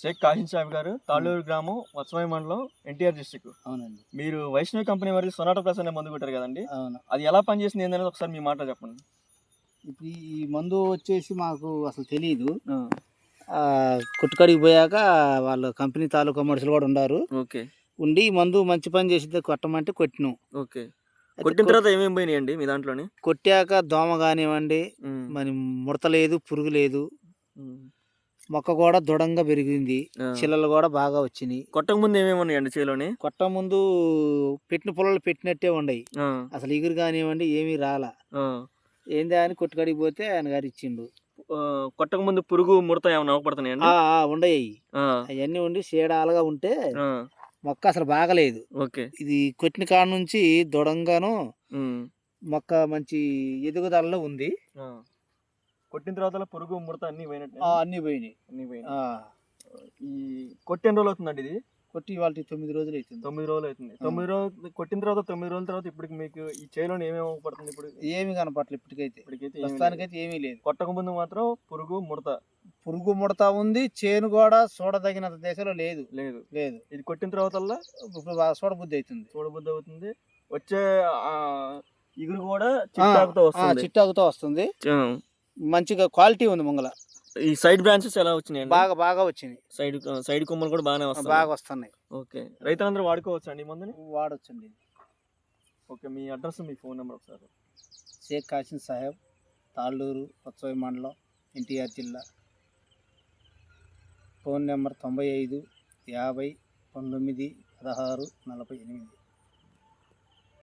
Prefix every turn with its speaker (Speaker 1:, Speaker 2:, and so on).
Speaker 1: షేక్ కాసిం సాబ్ గారు, తాళ్ళూరు గ్రామం, వత్సవాయి మండలం, ఎన్టీఆర్ డిస్ట్రిక్ట్.
Speaker 2: అవునండి.
Speaker 1: మీరు వైష్ణవి కంపెనీ వారి సొనాటా ప్లస్ అనే మందు కొట్టారు కదండి,
Speaker 2: అవును.
Speaker 1: అది ఎలా పనిచేసింది ఏందనేది ఒకసారి మీ మాట చెప్పండి.
Speaker 2: ఇప్పుడు ఈ మందు వచ్చేసి మాకు అసలు తెలియదు.
Speaker 1: ఆ,
Speaker 2: కొట్టుకాడికి పోయాక వాళ్ళ కంపెనీ తాలూకా మనుషులు కూడా ఉన్నారు.
Speaker 1: ఓకే.
Speaker 2: ఉండి ఈ మందు మంచి పని చేసిద్ది కొట్టమంటే కొట్టినాం.
Speaker 1: ఓకే.
Speaker 2: అయితే
Speaker 1: కొట్టిన తర్వాత ఏమేమి పోయినాయండి మీ దాంట్లోని?
Speaker 2: కొట్టాక దోమ కానివ్వండి,
Speaker 1: ఉమ్,
Speaker 2: మరి ముడత లేదు, పురుగు లేదు,
Speaker 1: ఉమ్,
Speaker 2: మొక్క కూడా దృఢంగా పెరిగింది,
Speaker 1: ఆ.
Speaker 2: చిల్లలు కూడా బాగా వచ్చినాయి.
Speaker 1: కొట్టక ముందు ఏమేమి ఉన్నాయండి చేలోని?
Speaker 2: కొట్ట ముందు పెట్టిన పొలాలు పెట్టినట్టే ఉండయి,
Speaker 1: ఆ,
Speaker 2: అసలు ఎగురు కానివ్వండి ఏమీ రాలా.
Speaker 1: ఆ.
Speaker 2: ఏందా అని కొట్టుకాడికి పోతే ఆయన గారు ఇచ్చిండు.
Speaker 1: కొట్టక ముందు పురుగు ముడత ఏమైనా అవపడుతున్నాయండి?
Speaker 2: ఉండయి
Speaker 1: ఆ,
Speaker 2: అవన్నీ ఉండి చీడాలుగా ఉంటే
Speaker 1: ఆ,
Speaker 2: మొక్క అసలు బాగలేదు.
Speaker 1: ఓకే.
Speaker 2: ఇది కొట్టిన కాడ నుంచి దృఢంగాను
Speaker 1: ఉమ్,
Speaker 2: మొక్క మంచి ఎదుగుదలలో ఉంది.
Speaker 1: ఆ. కొట్టిన తర్వాత పురుగు ముడత అన్ని పోయినట్టు?
Speaker 2: అన్నీ పోయినాయి.
Speaker 1: అన్ని పోయినాయి. ఈ కొట్టి ఎన్ని రోజులు అవుతుందండి ఇది?
Speaker 2: కొట్టి వాళ్ళ 9 రోజులు అవుతుంది.
Speaker 1: 9 రోజులు అవుతుంది. 9 రోజులు కొట్టిన తర్వాత 9 రోజుల తర్వాత ఇప్పుడు మీకు ఈ చేలో ఏమేమి పడుతుంది? ఇప్పుడు
Speaker 2: ఏమి కనపట్లేదు ఇప్పటికైతే. ప్రస్తుతానికైతే ఏమీ లేదు.
Speaker 1: కొట్టక ముందు మాత్రం పురుగు
Speaker 2: ముడత ఉంది. చేను కూడా చూడదగినంత దశలో లేదు.
Speaker 1: లేదు.
Speaker 2: లేదు.
Speaker 1: ఇది కొట్టిన తర్వాత
Speaker 2: ఇప్పుడు చూడబుద్ధి
Speaker 1: అవుతుంది. వచ్చే ఇగురు కూడా చిట్టాకుతో
Speaker 2: వస్తుంది. మంచిగా క్వాలిటీ ఉంది ముంగల.
Speaker 1: ఈ సైడ్ బ్రాంచెస్ ఎలా వచ్చినాయండి?
Speaker 2: బాగా వచ్చినాయి.
Speaker 1: సైడ్ కొమ్మలు కూడా బాగా వస్తున్నాయి. ఓకే. రైతులందరూ వాడుకోవచ్చు అండి ఈ మందుని?
Speaker 2: వాడొచ్చండి.
Speaker 1: ఓకే. మీ అడ్రస్, మీ ఫోన్ నెంబర్ ఒకసారి.
Speaker 2: షేక్ కాసిం సాహెబ్, తాళ్ళూరు, వత్సవాయి మండలం, ఎన్టీఆర్ జిల్లా. Phone number 95 50 19 16 48.